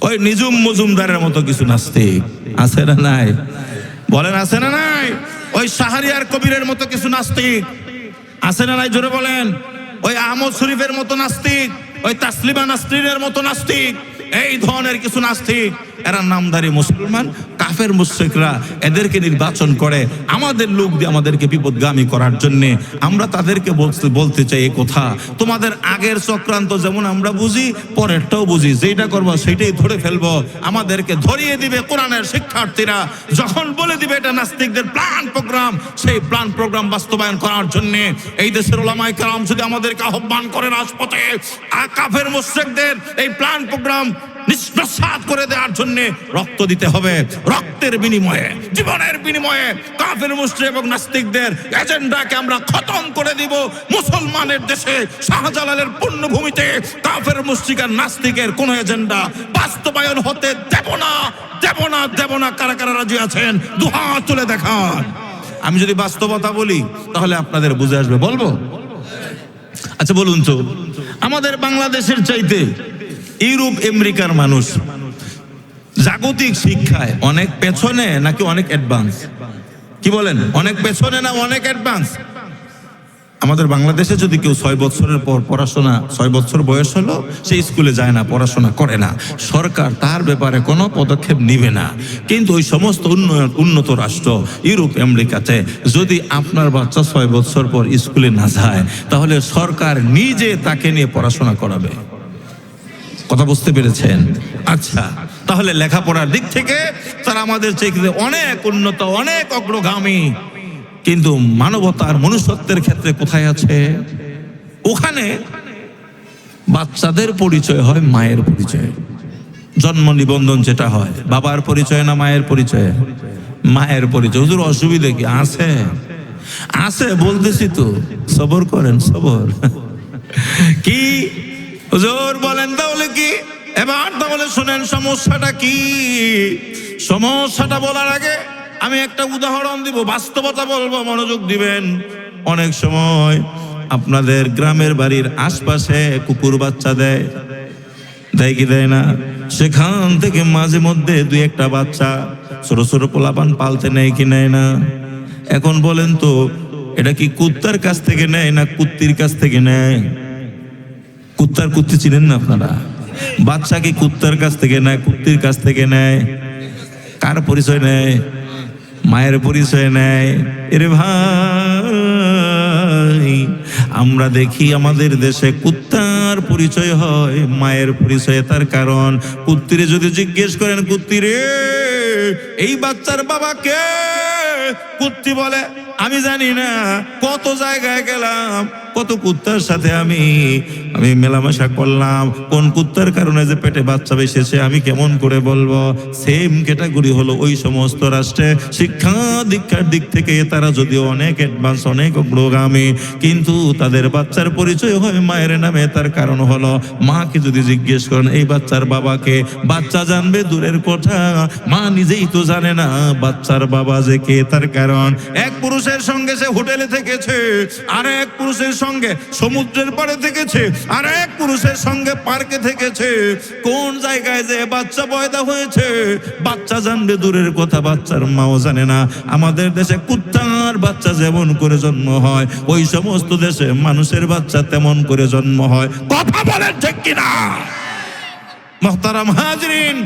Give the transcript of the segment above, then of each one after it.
ওই নিজুম মজুমদারের মতো কিছু নাস্তিক আছে না নাই? বলেন আছে না নাই? ওই শাহরিয়ার কবিরের মতো কিছু নাস্তিক আছে না নাই? জোরে বলেন। ওই আহমদ শরীফের মতো নাস্তিক, ওই তাসলিমা নাসরিনের মতো নাস্তিক, এই ধরনের কিছু নাস্তিক, এরা নামধারী মুসলমান, কাফের মুশরিকরা এদেরকে নির্বাচন করে আমাদের লোক দিয়ে আমাদেরকে বিপদগামী করার জন্যে। আমরা তাদেরকে বলতে চাই এই কথা, তোমাদের আগের চক্রান্ত যেমন আমরা বুঝি, পরেরটাও বুঝি, যেটা করবো সেইটাই ধরে ফেলবো। আমাদেরকে ধরিয়ে দিবে কোরআনের শিক্ষার্থীরা, যখন বলে দিবে এটা নাস্তিকদের প্ল্যান প্রোগ্রাম, সেই প্ল্যান প্রোগ্রাম বাস্তবায়ন করার জন্য এই দেশের ওলামায়ে কেরাম যদি আমাদেরকে আহ্বান করে রাজপথে, কাফের মুশরিকদের এই প্ল্যান প্রোগ্রাম নিষ্প্রসাদ করে দেওয়ার জন্য রক্ত দিতে হবে। রক্তের বিনিময়ে, জীবনের বিনিময়ে কাফের মুশরিক এবং নাস্তিকদের এজেন্ডাকে আমরা খতম করে দিব। মুসলমানের দেশে শাহজালালের পুণ্যভূমিতে কাফের মুশরিক আর নাস্তিকের কোন এজেন্ডা বাস্তবায়ন হতে দেব না, দেব না, দেব না। কারা কারা রাজি আছেন দুহাত তুলে দেখান। আমি যদি বাস্তবতা বলি তাহলে আপনাদের বুঝে আসবে। বলবো? আচ্ছা বলুন তো, আমাদের বাংলাদেশের চাইতে ইউরোপ আমেরিকার মানুষ জাগতিক শিক্ষায় অনেক পেছনে নাকি অনেক অ্যাডভান্স? কি বলেন, অনেক পেছনে না অনেক অ্যাডভান্স? আমাদের বাংলাদেশে যদি কেউ 6 বছরের পর পড়াশোনা, 6 বছর বয়স হলো, সে স্কুলে যায় না, পড়াশোনা করে না, সরকার তার ব্যাপারে কোনো পদক্ষেপ নিবে না। কিন্তু ওই সমস্ত উন্নত রাষ্ট্র ইউরোপ আমেরিকাতে যদি আপনার বাচ্চা 6 বছর পর স্কুলে না যায়, তাহলে সরকার নিজে তাকে নিয়ে পড়াশোনা করাবে। কথা বুঝতে পেরেছেন? আচ্ছা, তাহলে লেখাপড়ার দিক থেকে তারা আমাদের চাইতে অনেক উন্নত, অনেক অগ্রগামী। কিন্তু মানবতার, মনুষ্যত্বের ক্ষেত্রে কোথায় আছে? ওখানে বাচ্চাদের পরিচয় হয় মায়ের পরিচয়। জন্ম নিবন্ধন যেটা হয়, বাবার পরিচয় না মায়ের পরিচয়? মায়ের পরিচয়। হুজুর অসুবিধা কি? আছে, আছে বলতেছি তো, সবর করেন, সবর। কি হুজুর বলেন তাহলে কি? এবার তাহলে শুনেন সমস্যাটা কি। সমস্যাটা বলার আগে আমি একটা উদাহরণ দিব, বাস্তবতা বলবো, মনোযোগ দিবেন। অনেক সময় আপনাদের গ্রামের বাড়ির আশপাশে কুকুর বাচ্চা দেয়, দেয় কি দেয় না? সেখান থেকে মাঝে মধ্যে 2-1টা বাচ্চা ছোট ছোট পোলাপান পালতে নেয় কি নেয় না? এখন বলেন তো, এটা কি কুত্তার কাছ থেকে নেয় না কুত্তির কাছ থেকে নেয়? কুত্তার কুত্তি চিনেন না আপনারা? বাচ্চা কি কুত্তার কাছ থেকে নেয়, কুত্তির কাছ থেকে নেয়? কার পরিচয় নেয়? মায়ের পরিচয় নেয়। এরে ভাই, আমরা দেখি আমাদের দেশে কুত্তার পরিচয় হয় মায়ের পরিচয়। তার কারণ, কুত্তিরে যদি জিজ্ঞেস করেন, কুত্তিরে এই বাচ্চার বাবা কে? কুত্তি বলে আমি জানি না। কত জায়গায় গেলাম, কত কুত্তার সাথে আমি মেলামেশা করলাম, কোন কুত্তার কারণে যে পেটে বাচ্চা বেসেছে আমি কেমন করে বলবো? সেম ক্যাটাগরি হলো ওই সমস্ত রাষ্ট্রে শিক্ষা দীক্ষার দিক থেকে তারা যদিও অনেক অ্যাডভান্স, অনেক অগ্রগামী, কিন্তু তাদের বাচ্চার পরিচয় হয় মায়ের নামে। তার কারণ হলো, মাকে যদি জিজ্ঞেস করেন এই বাচ্চার বাবাকে, বাচ্চা জানবে দূরের কথা, মা নিজেই তো জানে না বাচ্চার বাবা যে কে। তার কারণ, এক পুরুষের সঙ্গে সে হোটেলে থেকেছে, আর এক পুরুষের সঙ্গে সমুদ্রের পাড়ে থেকেছে, আর এক পুরুষের সঙ্গে পার্কে থেকেছে। কোন জায়গায় যে বাচ্চা পয়দা হয়েছে বাচ্চা জানবে দূরের কথা, বাচ্চার মাও জানে না। আমাদের দেশে কুত্তার বাচ্চা যেমন করে জন্ম হয়, ওই সমস্ত দেশে মানুষের বাচ্চা তেমন করে জন্ম হয়। কথা বলেন ঠিক কিনা? মুহতারাম হাজরিন,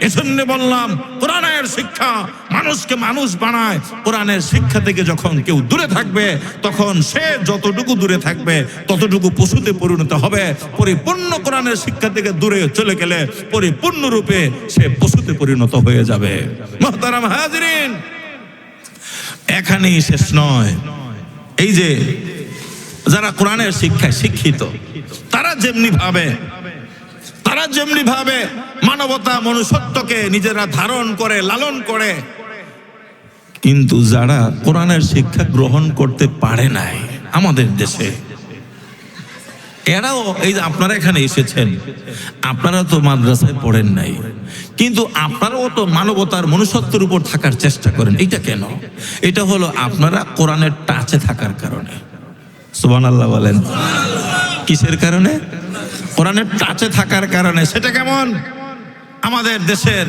এজন্য বললাম কোরআনের শিক্ষা মানুষকে মানুষ বানায়। কোরআনের শিক্ষা থেকে যখন কেউ দূরে থাকবে, তখন সে যতটুকু দূরে থাকবে ততটুকু পশুতে পরিণত হবে। পরিপূর্ণ কোরআনের শিক্ষা থেকে দূরে চলে গেলে পরিপূর্ণরূপে সে পশুতে পরিণত হয়ে যাবে। মুহতারাম হাজরিন, এখানেই শেষ নয়। এই যে যারা কোরআনের শিক্ষায় শিক্ষিত, তারা যেমনি ভাবে মানবতা, মনুষ্যত্বকে নিজেরা ধারণ করে, লালন করে, কিন্তু যারা কোরআনের শিক্ষা গ্রহণ করতে পারে নাই আমাদের দেশে, এরাও, এই যে আপনারা এখানে এসেছেন, আপনারা তো মাদ্রাসায় পড়েন নাই, কিন্তু আপনারাও তো মানবতার, মনুষ্যত্বের উপর থাকার চেষ্টা করেন। এটা কেন? এটা হলো আপনারা কোরআনের টাচে থাকার কারণে। সুবহানাল্লাহ বলেন। কিসের কারণে? কোরআনের টাচে থাকার কারণে। সেটা কেমন? আমাদের দেশের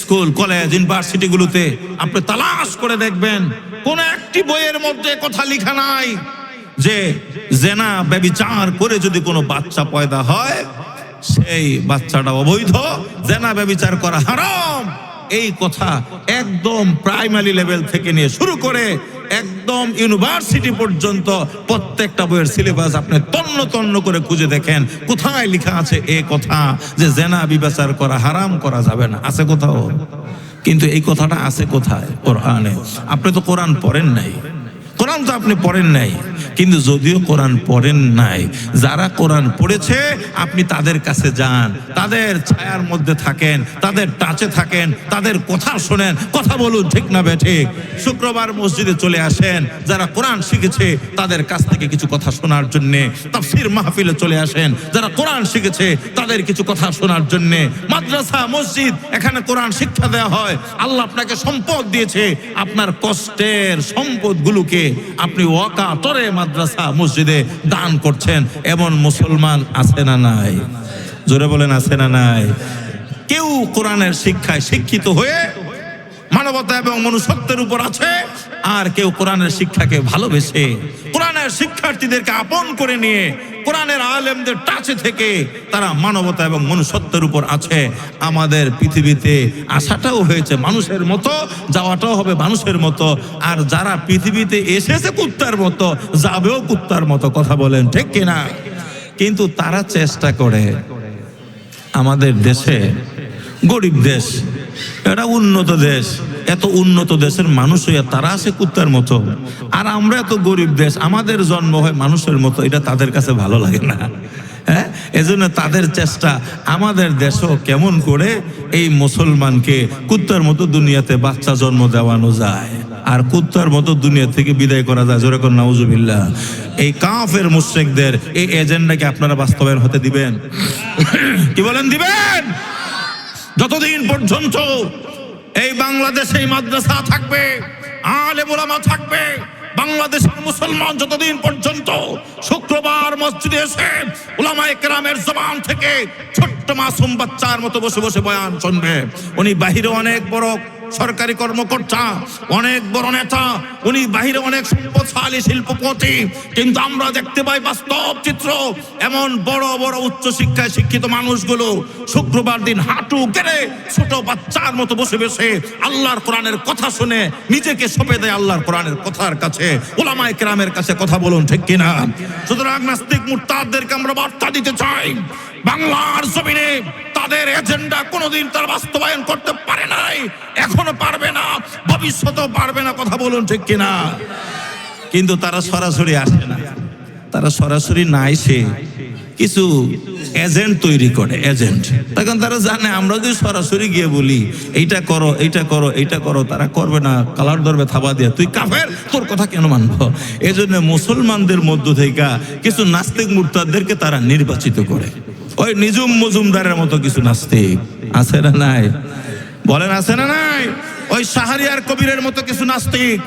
স্কুল কলেজ ইউনিভার্সিটিগুলোতে আপনি তালাশ করে দেখবেন কোন একটি বইয়ের মধ্যে কথা লেখা নাই যে জেনা ব্যভিচার করে যদি কোনো বাচ্চা পয়দা হয় সেই বাচ্চাটা অবৈধ, জেনা ব্যভিচার করা হারাম। এই কথা একদম প্রাইমারি লেভেল থেকে নিয়ে শুরু করে একদম ইউনিভার্সিটি পর্যন্ত প্রত্যেকটা বইয়ের সিলেবাস আপনি তন্ন তন্ন করে খুঁজে দেখেন কোথায় লেখা আছে এই কথা যে জেনা ব্যভিচার করা হারাম করা যাবে না। আছে কোথাও? কিন্তু এই কথাটা আছে কোথায়? কোরআনে। আপনি তো কোরআন পড়েন নাই, কোরআন তো আপনি পড়েন নাই। কিন্তু যদিও কোরআন পড়েন নাই, যারা কোরআন পড়েছে আপনি তাদের কাছে যান, তাদের ছায়ার মধ্যে থাকেন, তাদের টাচে থাকেন, তাদের কথা শোনেন। কথা বলুন ঠিক না বেঠিক? শুক্রবার মসজিদে চলে আসেন, যারা কোরআন শিখেছে তাদের কাছ থেকে কিছু কথা শোনার জন্য। তাফসীর মাহফিলে চলে আসেন, যারা কোরআন শিখেছে তাদের কিছু কথা শোনার জন্য। মাদ্রাসা মসজিদ, এখানে কোরআন শিক্ষা দেওয়া হয়। আল্লাহ আপনাকে সম্পদ দিয়েছে, আপনার কষ্টের সম্পদগুলোকে আপনি ওয়াকাতরে মাদ্রাসা মসজিদে দান করছেন। এমন মুসলমান আছে না নাই? জোরে বলেন আছে না নাই? কেউ কোরআনের শিক্ষায় শিক্ষিত হয়ে মানবতা এবং মনুষ্যত্বের উপর আছে, আর কেউ কোরআনের শিক্ষাকে ভালোবেসে কোরআনের শিক্ষার্থীদেরকে আপন করে নিয়ে কোরআনের আলেমদের টাচে থেকে তারা মানবতা এবং মনুষ্যত্বের উপর আছে। আমাদের পৃথিবীতে আসাটাও হয়েছে মানুষের মতো, যাওয়াটাও হবে মানুষের মতো। আর যারা পৃথিবীতে এসেছে কুত্তার মতো, যাবেও কুত্তার মতো। কথা বলেন ঠিক কিনা? কিন্তু তারা চেষ্টা করে আমাদের দেশে, গরিব দেশ, এটা উন্নত দেশ, এত উন্নত দেশের মানুষ হইয়া তারা আছে কুত্তার মতো, আর আমরা এত গরিব দেশ, আমাদের জন্ম হয় মানুষের মতো। এটা তাদের কাছে ভালো লাগে না। হ্যাঁ, এজন্য তাদের চেষ্টা আমাদের দেশও কেমন করে এই মুসলমানকে কুত্তার মতো দুনিয়াতে বাচ্চা জন্ম দেওয়ানো যায় আর কুত্তার মতো দুনিয়া থেকে বিদায় করা যায়। জোরে কোন নাউজুবিল্লাহ। এই কাফের মুশরিকদের এই এজেন্ডাকে আপনারা বাস্তবায়ন হতে দিবেন? কি বলেন, দিবেন? যতদিন পর্যন্ত এই বাংলাদেশে মাদ্রাসা থাকবে, আলেম ওলামা থাকবে, বাংলাদেশের মুসলমান যতদিন পর্যন্ত শুক্রবার মসজিদে এসে উলামায়ে কেরামের জবান থেকে ছোট্ট মাসুম বাচ্চার মতো বসে বসে বয়ান শুনবে। উনি বাহিরে অনেক বড় সরকারি কর্মকর্তা, অনেক বড় নেতা, উনি বাহিরে অনেক সম্পদশালী শিল্পপতি, কিন্তু আমরা দেখতে পাই বাস্তব চিত্র, এমন বড় বড় উচ্চ শিক্ষায় শিক্ষিত মানুষগুলো শুক্রবার দিন হাঁটু গেড়ে ছোট বাচ্চার মতো বসে বসে আল্লাহর কোরআনের কথা শুনে নিজেকে সঁপে দেয় আল্লাহর কোরআনের কথার কাছে, উলামায়ে কেরামের কাছে। কথা বলুন ঠিক কিনা? সুতরাং নাস্তিক মুরতাদদেরকে আমরা বার্তা দিতে চাই, বাংলার জমিনে তাদের এজেন্ডা কোনোদিন তারা বাস্তবায়ন করতে পারে নাই, এখনো পারবে না, ভবিষ্যতেও পারবে না। কথা বলুন ঠিক কিনা? কিন্তু তারা সরাসরি আসে না, তারা সরাসরি না এসে কিছু এজেন্ট তৈরি করে, এজেন্ট। তখন তারা জানে আমরা যদি সরাসরি গিয়ে বলি এইটা করো, এইটা করো, এইটা করো, তারা করবে না, কালার ধরবে থাবা দিয়ে, তুই কাফের, তোর কথা কেন মানবো? এই জন্য মুসলমানদের মধ্য থেকে কিছু নাস্তিক মুরতাদদেরকে তারা নির্বাচিত করে। ওই নিজুম মজুমদারের মতো কিছু নাস্তিক আছে না নাই? বলেন আছে না নাই? ওই শাহরিয়ার কবিরের মতো কিছু নাস্তিক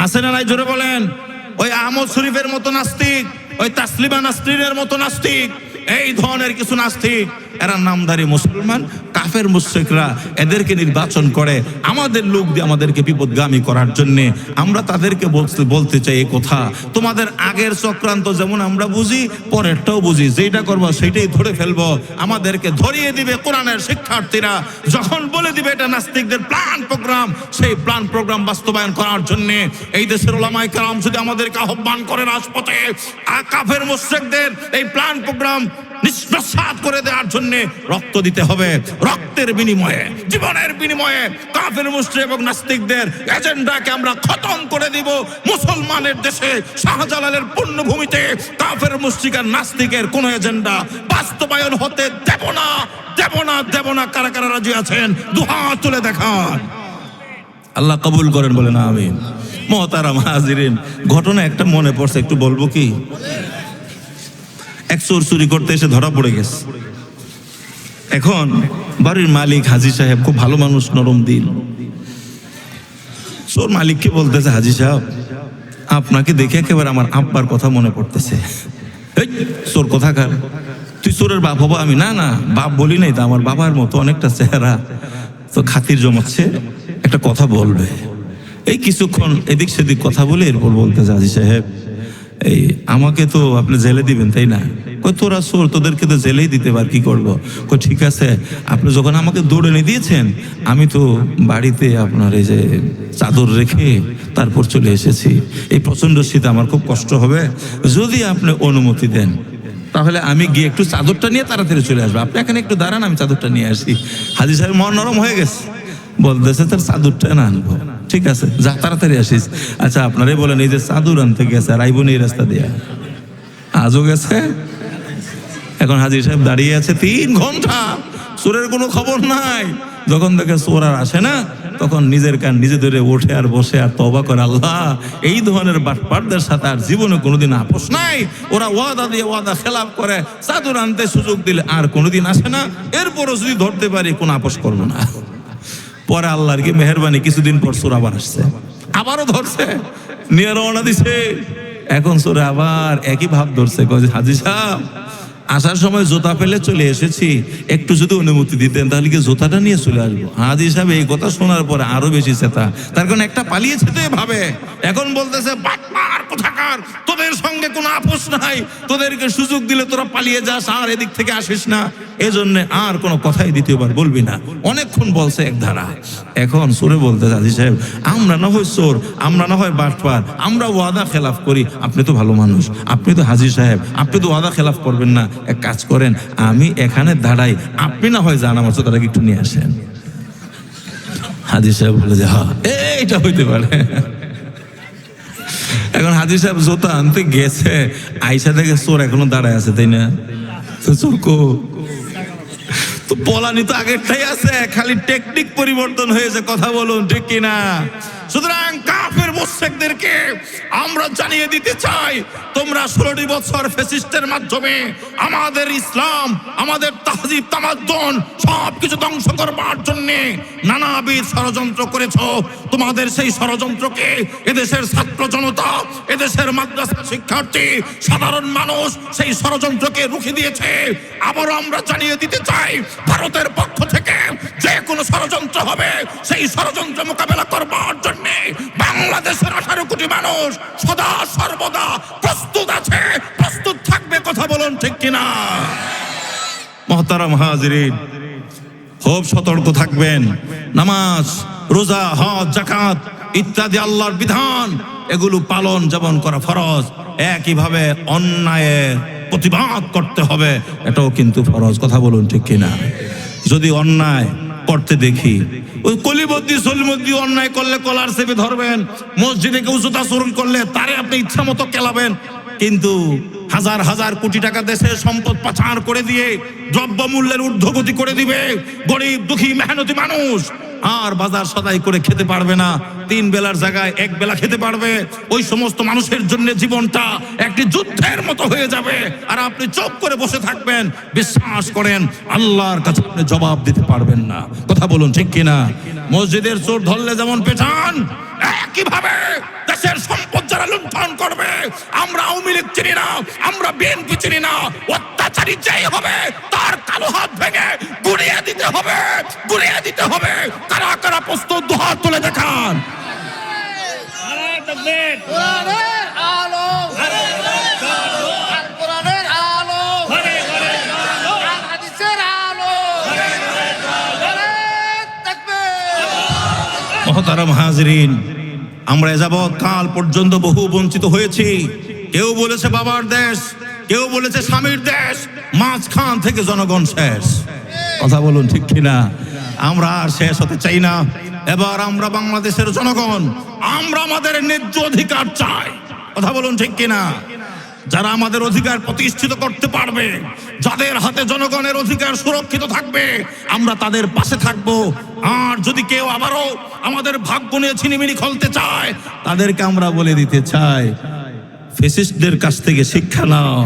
আছে না নাই? জোরে বলেন। ওই আহমদ শরীফের মতো নাস্তিক, ওই তাসলিমা নাসরিনের মতো নাস্তিক, এই ধরনের কিছু নাস্তিক, এরা নামধারী মুসলমান, কাফের মুশরিকরা এদেরকে নির্বাচন করে আমাদের লোক দিয়ে আমাদেরকে বিপদগামী করার জন্য। আমরা তাদেরকে বলতে চাই এই কথা, তোমাদের আগের চক্রান্ত যেমন আমরা বুঝি, পরেরটাও বুঝি, যেটা করবো সেইটাই ধরে ফেলবো। আমাদেরকে ধরিয়ে দিবে কোরআনের শিক্ষার্থীরা, যখন বলে দিবে এটা নাস্তিকদের প্ল্যান প্রোগ্রাম, সেই প্ল্যান প্রোগ্রাম বাস্তবায়ন করার জন্য এই দেশের উলামায়ে কেরাম যদি আমাদেরকে আহ্বান করে রাজপথে, আর কাফের মুশরিকদের এই প্ল্যান প্রোগ্রাম নিষ্প্রসাদ করে দেওয়ার জন্য রক্ত দিতে হবে। রক্তের বিনিময়ে, জীবনের বিনিময়ে কাফের মুশরিক এবং নাস্তিকদের এজেন্ডাকে আমরা খতম করে দিব। মুসলমানের দেশে শাহজালালের পুণ্যভূমিতে কাফের মুশরিক আর নাস্তিকের কোন এজেন্ডা বাস্তবায়ন হতে দেব না, দেব না, দেব না। কারা কারা রাজি আছেন দুহাত তুলে দেখান। আল্লাহ কবুল করেন, বলেন আমিন। মুহতারাম হাজিরিন, ঘটনা একটা মনে পড়ছে, একটু বলবো কি? এক চোর চুরি করতে এসে ধরা পড়ে গেছে। এখন বাড়ির মালিক হাজী সাহেব খুব ভালো মানুষ, নরম দিল। চোর মালিককে বলতেছে, হাজী সাহেব আপনাকে দেখে একেবারে আমার আব্বার কথা মনে পড়তেছে। চোর কোথাকার, তুই চোরের বাপ হবো? আমি না না বাপ বলি নাই, তো আমার বাবার মতো অনেকটা চেহারা, তো খাতির জমাচ্ছে, একটা কথা বলবে। এই কিছুক্ষণ এদিক সেদিক কথা বলে এরপর বলতে হাজী সাহেব, এই আমাকে তো আপনি জেলে দিবেন তাই না? কই তোরা চোর, তোদেরকে তো জেলেই দিতে পার, কি করবো? কই ঠিক আছে, আপনি যখন আমাকে দৌড়ে নিয়ে দিয়েছেন, আমি তো বাড়িতে আপনার এই যে চাদর রেখে তারপর চলে এসেছি। এই প্রচন্ড শীত, আমার খুব কষ্ট হবে, যদি আপনি অনুমতি দেন তাহলে আমি গিয়ে একটু চাদরটা নিয়ে তাড়াতাড়ি চলে আসবো। আপনি এখানে একটু দাঁড়ান, আমি চাদরটা নিয়ে আসি। হাজী সাহেব মন নরম হয়ে গেছে, বলতেছে তার চাদরটা না আনবো, ঠিক আছে যা তাড়াতাড়ি আসিস। আচ্ছা আপনারাই বলেন, এই যে চাদর আনতে গেছে আর আইবো এই রাস্তা দিয়া, আজও গেছে। এখন হাজী সাহেব দাঁড়িয়ে আছে 3 ঘন্টা, চোরের কোনো খবর নাই। যখন দেখে চোর আর আসে না, তখন নিজের কান নিজে ধরে ওঠে আর বসে আর তওবা করে, আল্লাহ এই ধরনের বাটপারদের সাথে আর জীবনে কোনোদিন আপোষ নাই। ওরা ওয়াদা দিয়ে ওয়াদা খেলাপ করে, চাদর আনতে সুযোগ দিলে আর কোনোদিন আসে না, এরপরও যদি ধরতে পারি কোনো আপোষ করবো না। পরে আল্লাহর কি মেহেরবানি, কিছুদিন পর চোর আবার আসছে, আবারও ধরছে, নিয়ে রওনা দিছে। এখন চোরে আবার একই ভাব ধরছে, কয় হাজী সাহেব আসার সময় জুতা ফেলে চলে এসেছি, একটু যদি অনুমতি দিতেন তাহলে কি জুতাটা নিয়ে চলে আসবো। হাজী সাহেব এই কথা শোনার পরে আরো বেশি চেতা, তার কারণ একটা পালিয়েছে তো এভাবে। এখন বলতেছে বাটপার কোথাকার, তোদের সঙ্গে কোনো আপোষ নাই, তোদেরকে সুযোগ দিলে তোরা পালিয়ে যাস আর এদিক থেকে আসিস না, এজন্য আর কোনো কথাই দ্বিতীয়বার বলবি না। অনেকক্ষণ বলছে এক ধারা। এখন চোরে বলতে হাজী সাহেব, আমরা না হয় চোর, আমরা না হয় বাটপার, আমরা ওয়াদা খেলাফ করি, আপনি তো ভালো মানুষ, আপনি তো হাজী সাহেব, আপনি তো ওয়াদা খেলাফ করবেন না। এক কাজ করেন, আমি এখানে দাঁড়াই, আপনি না হয় যান আমার জুতাটাকে একটু নিয়ে আসেন। হাজী সাহেব বলে যে হ্যাঁ এইটা হইতে পারে। এখন হাজী সাহেব জুতা আনতে গেছে, আইসা দেখে চোর এখনো দাঁড়ায় আছে, তাই না? তো চোর কো তো পলানি তো আগেরটাই আছে, খালি টেকনিক পরিবর্তন হয়েছে, কথা বলুন ঠিক কিনা? সুতরাং কাফের মুশরিকদেরকে আমরা জানিয়ে দিতে চাই, তোমরা 16টি বছর ফ্যাসিস্টের মাধ্যমে আমাদের ইসলাম, আমাদের তাহজিব তামাদ্দুন সবকিছু ধ্বংস করবার জন্য নানাবিধ ষড়যন্ত্র করেছো। তোমাদের সেই ষড়যন্ত্রকে এদেশের ছাত্র জনতা, এদেশের মাদ্রাসা শিক্ষার্থী, সাধারণ মানুষ সেই ষড়যন্ত্রকে রুখে দিয়েছে। আবারও আমরা জানিয়ে দিতে চাই, ভারতের পক্ষ থেকে যে কোনো ষড়যন্ত্র হবে, সেই ষড়যন্ত্র মোকাবেলা করবার জন্য বাংলাদেশের 18 কোটি মানুষ সদা সর্বদা প্রস্তুত আছে, প্রস্তুত থাকবে, কথা বলুন ঠিক কিনা? মুহতারাম হাজিরিন, খুব সতর্ক থাকবেন। নামাজ, রোজা, হজ, যাকাত ইত্যাদি আল্লাহর বিধান, এগুলো পালন যেমন করা ফরজ, একইভাবে অন্যায়ের প্রতিবাদ করতে হবে, এটাও কিন্তু ফরজ, কথা বলুন ঠিক কিনা? যদি অন্যায় করতে দেখি, ওই কলিবদ্দি সলিমদ্দি অন্যায় করলে কলার চেপে ধরবেন, মসজিদে কেউ জুতা চুরি করলে তারে আপনি ইচ্ছা মতো কেলাবেন, কিন্তু হাজার হাজার কোটি টাকা দেশের সম্পদ পাচার করে দিয়ে দ্রব্য মূল্যের ঊর্ধ্বগতি করে দিবে গরিব দুঃখী মেহনতি মানুষ, আর বাজার সদাই করে খেতে পারবে না, 3 বেলার জায়গায় 1 বেলা খেতে পারবে। ওই সমস্ত মানুষের জন্য জীবনটা একটি যুদ্ধের মতো হয়ে যাবে, আর আপনি চুপ করে বসে থাকবেন। বিশ্বাস করেন, আল্লাহর কাছে আপনি জবাব দিতে পারবেন না, কথা বলুন ঠিক কিনা? মসজিদের চোর ধরলে যেমন পেটান, একইভাবে দেশের সম্পদ যারা লুণ্ঠন করবে, আমরা আওয়ামী লীগ চিনি না, আমরা বিএনপি চিনি না, অত্যাচারী যেই হবে তার কালো হাত ভেঙে গুড়িয়ে দিতে হবে, গুড়িয়ে দিতে হবে। কারা কারা প্রস্তুত, দুহাত তুলে দেখান। কোরআনের আলো, কোরআনের আলো, হাদিসের আলো, মুহতারাম হাজিরিন, আমরা যাবৎ কাল পর্যন্ত বহু বঞ্চিত হয়েছি। কেউ বলেছে বাবার দেশ, কেউ বলেছে স্বামীর দেশ, মাঝখান থেকে জনগণ শেষ, কথা বলুন ঠিক কিনা? আমরা আর শেষ হতে চাই না। এবার আমরা বাংলাদেশের জনগণ, আমরা আমাদের ন্যায্য অধিকার চাই, কথা বলুন ঠিক কিনা? যারা আমাদের অধিকার প্রতিষ্ঠিত করতে পারবে, যাদের হাতে জনগণের অধিকার সুরক্ষিত থাকবে, আমরা তাদের পাশে থাকব। আর যদি কেউ আবারও আমাদের ভাগ্য নিয়ে ছিনিমিনি খেলতে চায়, তাদেরকে আমরা বলে দিতে চাই, ফ্যাসিস্টদের কাছ থেকে শিক্ষা নাও,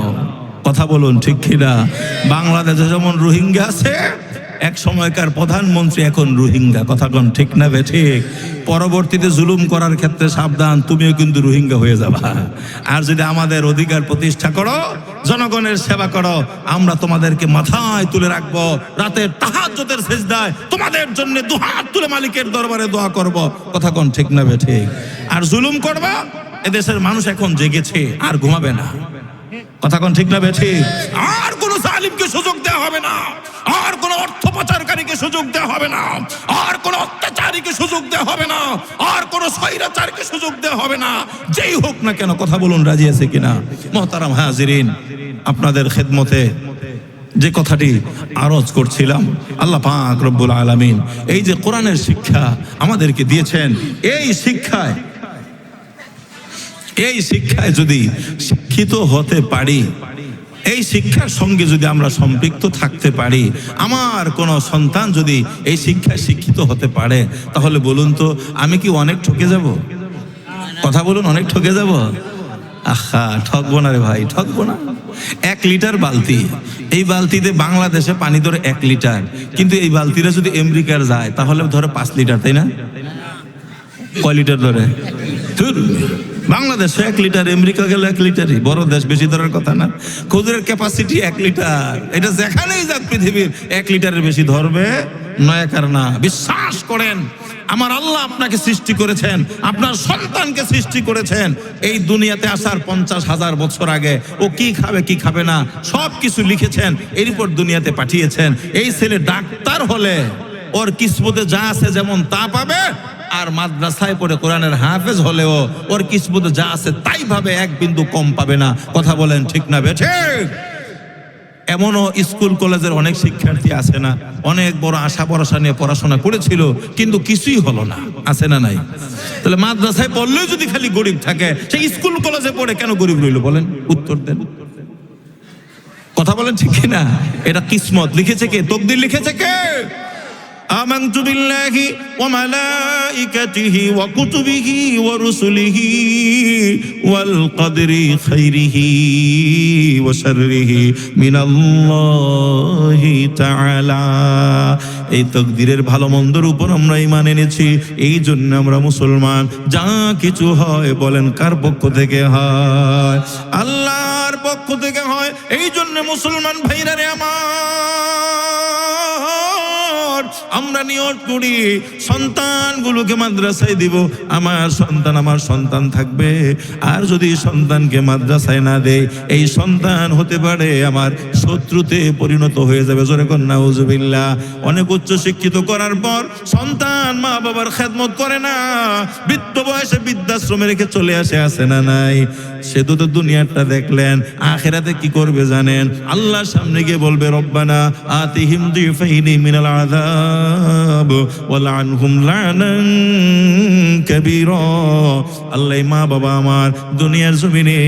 কথা বলুন ঠিক কিনা? বাংলাদেশে যেমন রোহিঙ্গা আছে, এক সময়কার প্রধানমন্ত্রী এখন রোহিঙ্গা, কথা কোন ঠিক না বে ঠিক? পরবর্তীতে জুলুম করার ক্ষেত্রে সাবধান, তুমিও কিন্তু রোহিঙ্গা হয়ে যাবা। আর যদি আমাদের অধিকার প্রতিষ্ঠা করো, জনগণের সেবা করো, আমরা তোমাদেরকে মাথায় তুলে রাখবো, রাতের তাহাজ্জুদের সিজদায় তোমাদের জন্য দুহাত তুলে মালিকের দরবারে দোয়া করব। কথা কোন ঠিক না বে ঠিক? আর জুলুম করবা, এদেশের মানুষ এখন জেগেছে, আর ঘুমাবে না। কথা কোন ঠিক না বে ঠিক? আর কোন জালিমকে সুযোগ দেওয়া হবে না, আর কোন অর্থ পাচারকারীকে সুযোগ দেওয়া হবে না, আর কোন অত্যাচারীকে সুযোগ দেওয়া হবে না, আর কোন স্বৈরাচারকে সুযোগ দেওয়া হবে না, যেই হোক না কেন। কথা বলুন, রাজি আছে কিনা? মুহতারাম হাজিরিন, আপনাদের খেদমতে যে কথাটি আরজ করছিলাম, আল্লাহ পাক রব্বুল আলামিন এই যে কোরআনের শিক্ষা আমাদেরকে দিয়েছেন, এই শিক্ষায় যদি শিক্ষিত হতে পারি, এই শিক্ষার সঙ্গে যদি আমরা সম্পৃক্ত থাকতে পারি, আমার কোন সন্তান যদি এই শিক্ষায় শিক্ষিত হতে পারে, তাহলে বলুন তো আমি কি অনেক ঠকে যাব? কথা বলুন, অনেক ঠকে যাব? আহা, ঠকবো না রে ভাই, ঠকবো না। 1 লিটার বালতি, এই বালতিতে বাংলাদেশে পানি ধরে 1 লিটার, কিন্তু এই বালতিটা যদি আমেরিকার যায় তাহলে ধরে 5 লিটার, তাই না? কয় লিটার ধরে? বাংলাদেশে 1 লিটার, আমেরিকা গেল 1 লিটারই। বড় দেশ, বেশি ধরার কথা না। ক্ষুদ্রের ক্যাপাসিটি 1 লিটার, এটা যেখানেই যাক পৃথিবীর 1 লিটারের বেশি ধরবে নয়াকার না। বিশ্বাস করেন, আমার আল্লাহ আপনাকে সৃষ্টি করেছেন, আপনার সন্তানকে সৃষ্টি করেছেন এই দুনিয়াতে আসার 50,000 বছর আগে। ও কি খাবে কি খাবে না সব কিছু লিখেছেন, এরপর দুনিয়াতে পাঠিয়েছেন। এই ছেলে ডাক্তার হলে ওর কিসমতে যা আছে যেমন তা পাবে, আর মাদ্রাসায় পড়ে কোরআনের হাফেজ হলেও ওর কিসমতে যা আছে তাই ভাবে, 1 বিন্দু কম পাবে না। কথা বলেন ঠিক না বে ঠিক? এমনও স্কুল কলেজের অনেক শিক্ষার্থী আছে না, অনেক বড় আশা ভরসা নিয়ে পড়াশোনা করেছিল, কিন্তু কিছুই হলো না, আছে না নাই? তাহলে মাদ্রাসায় পড়লেও যদি খালি গরিব থাকে, সেই স্কুল কলেজে পড়ে কেন গরিব রইল বলেন? উত্তর দেন। কথা বলেন ঠিক কিনা? এটা কিসমত লিখেছে কে? তকদির লিখেছে কে? আমানতু বিল্লাহি ওয়া মালাইকাতিহি ওয়া কুতুবিহি ওয়া রুসুলিহি ওয়াল কদরি খাইরিহি ওয়া শাররিহি মিনাল্লাহি তাআলা। এই তাকদীরের ভালো মন্দর উপর আমরা ঈমান এনেছি, এই জন্য আমরা মুসলমান। যা কিছু হয় বলেন কার পক্ষ থেকে হয়? আল্লাহর পক্ষ থেকে হয়। এই জন্য মুসলমান ভাইরা রে আমার, আমরা নিয়ত করি সন্তানগুলোকে মাদ্রাসায় দিব। আমার সন্তান থাকবে, আর যদি সন্তানকে মাদ্রাসায় না দেয়, এই সন্তান হতে পারে আমার শত্রুতে পরিণত হয়ে যাবে। জোরে কোন নাউজুবিল্লাহ। অনেক উচ্চ শিক্ষিত করার পর সন্তান মা বাবার খেদমত করে না, বৃদ্ধ বয়সে বৃদ্ধাশ্রমে রেখে চলে আসে না নাই? সে তো দুনিয়াটা দেখলেন, আখিরাতে কি করবে জানেন? আল্লাহর সামনে গিয়ে বলবে, রব্বানা আতিহিম দিফাইনি মিনাল আযাব ওয়ালআনহুম লানান কাবীরা। আল্লাহ মা বাবা আমার দুনিয়ার জমিনে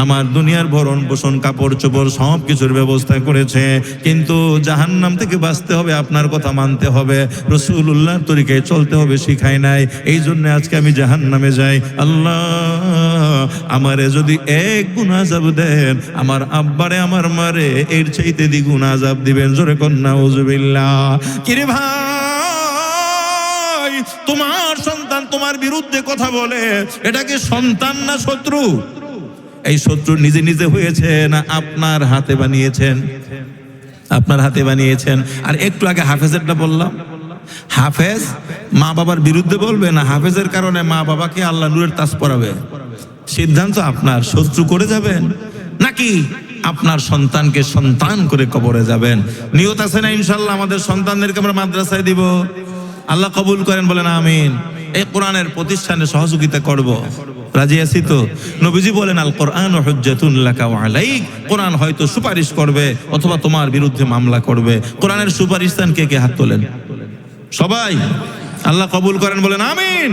আমার দুনিয়ার ভরণ পোষণ কাপড় চোপড় সব কিছুর ব্যবস্থা করেছে, কিন্তু জাহান্নাম থেকে বাঁচতে হবে, আপনার কথা মানতে হবে, রাসূলুল্লাহর তরিকায় চলতে হবে, শিখায় নাই। এই জন্য আজকে আমি জাহান্নামে যাই। আল্লাহ আমারে যদি 1 গুণ আযাব দেন, আমার আব্বারে আমার মারে এর চাইতে দ্বিগুণ আযাব দিবেন। জোরে কোন নাউজুবিল্লাহ। কিরে ভাই, তোমার সন্তান তোমার বিরুদ্ধে কথা বলে, এটা কি সন্তান না শত্রু? এই শত্রু নিজে নিজে হয়েছে না আপনার হাতে বানিয়েছেন? আপনার হাতে বানিয়েছেন। আর একটু আগে হাফেজেরটা বললাম, হাফেজ মা বাবার বিরুদ্ধে বলবে না হাফেজের কারণে মা বাবাকে আল্লাহ নূরের তাজ পরাবে? সিদ্ধান্ত আপনার। শত্রু করে যাবেন নাকি আপনার সন্তানকে সন্তান করে কবরে যাবেন? নিয়ত আছে না ইনশাআল্লাহ আমাদের সন্তানদেরকে আমরা মাদ্রাসায় দিব? আল্লাহ কবুল করেন, বলেন আমিন। এই কোরআনের প্রতিষ্ঠানে সহযোগিতা করব, রাজি আছি তো? নবীজি বলেন, আল কোরআন হুজ্জাতুন লাকা ওয়া আলাইক। কোরআন হয়তো সুপারিশ করবে অথবা তোমার বিরুদ্ধে মামলা করবে। কোরআনের সুপারিশ স্থান কে কে হাত তোলেন? সবাই। আল্লাহ কবুল করেন, বলেন আমিন।